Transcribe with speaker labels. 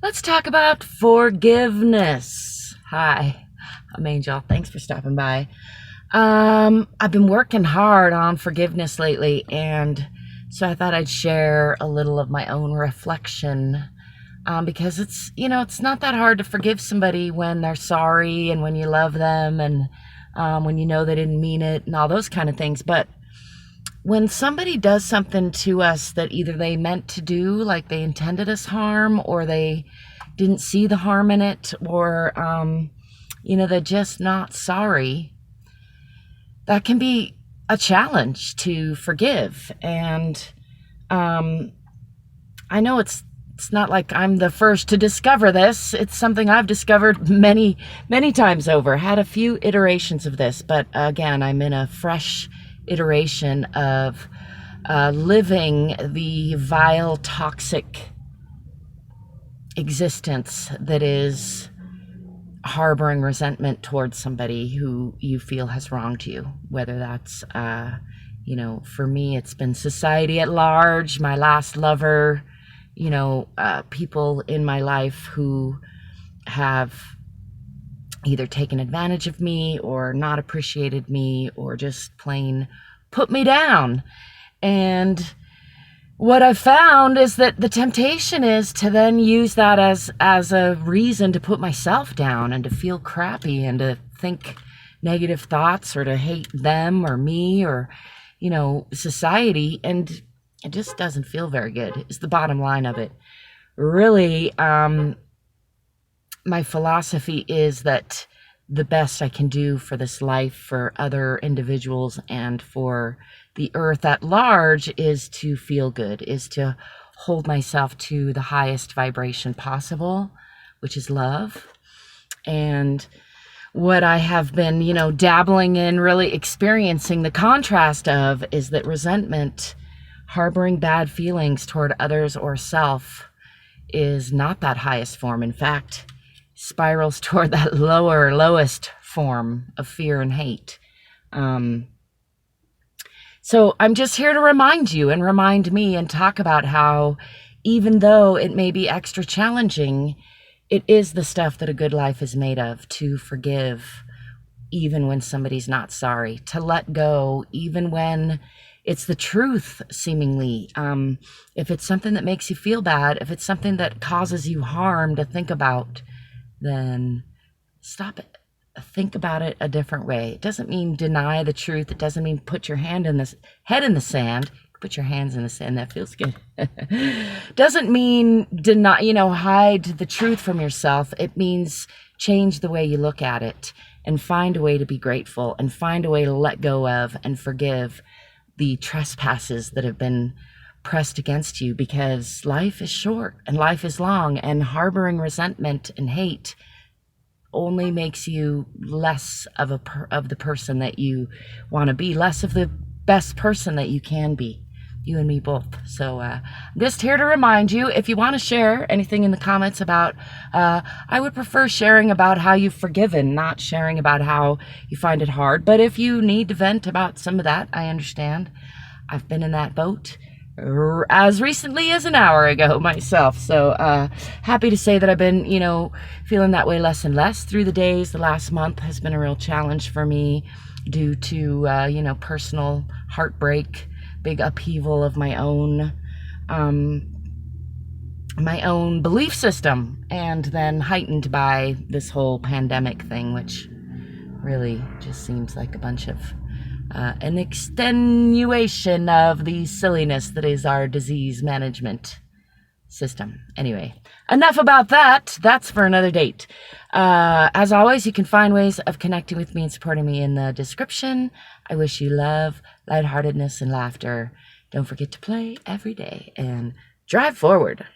Speaker 1: Let's talk about forgiveness. Hi, I'm Angel. Thanks for stopping by. I've been working hard on forgiveness lately, and so I thought I'd share a little of my own reflection. Because it's not that hard to forgive somebody when they're sorry and when you love them and when you know they didn't mean it and all those kind of things. But when somebody does something to us that either they meant to do, like they intended us harm, or they didn't see the harm in it, or, they're just not sorry, that can be a challenge to forgive. And I know it's not like I'm the first to discover this. It's something I've discovered many, many times over. Had a few iterations of this, but again, I'm in a fresh iteration of living the vile, toxic existence that is harboring resentment towards somebody who you feel has wronged you. Whether that's, for me, it's been society at large, my last lover, people in my life who have either taken advantage of me or not appreciated me or just plain put me down. And what I've found is that the temptation is to then use that as a reason to put myself down and to feel crappy and to think negative thoughts or to hate them or me or, society. And it just doesn't feel very good, is the bottom line of it. Really, my philosophy is that the best I can do for this life, for other individuals, and for the earth at large is to feel good, is to hold myself to the highest vibration possible, which is love. And what I have been, dabbling in, really experiencing the contrast of, is that resentment, harboring bad feelings toward others or self, is not that highest form. In fact, spirals toward that lowest form of fear and hate. So I'm just here to remind you and remind me and talk about how, even though it may be extra challenging, it is the stuff that a good life is made of, to forgive even when somebody's not sorry, to let go even when it's the truth, seemingly. If it's something that makes you feel bad, if it's something that causes you harm to think about, then stop it. Think about it a different way. It doesn't mean deny the truth. It doesn't mean put your head in the sand. Put your hands in the sand. That feels good. Doesn't mean deny, hide the truth from yourself. It means change the way you look at it and find a way to be grateful and find a way to let go of and forgive the trespasses that have been pressed against you, because life is short and life is long, and harboring resentment and hate only makes you less of the person that you want to be, less of the best person that you can be, you and me both. So I'm just here to remind you, if you want to share anything in the comments about, I would prefer sharing about how you've forgiven, not sharing about how you find it hard. But if you need to vent about some of that, I understand. I've been in that boat as recently as an hour ago myself. So happy to say that I've been, feeling that way less and less through the days. The last month has been a real challenge for me due to, personal heartbreak, big upheaval of my own belief system, and then heightened by this whole pandemic thing, which really just seems like a bunch of an extenuation of the silliness that is our disease management system. Anyway, enough about that. That's for another date. As always, you can find ways of connecting with me and supporting me in the description. I wish you love, lightheartedness, and laughter. Don't forget to play every day and drive forward.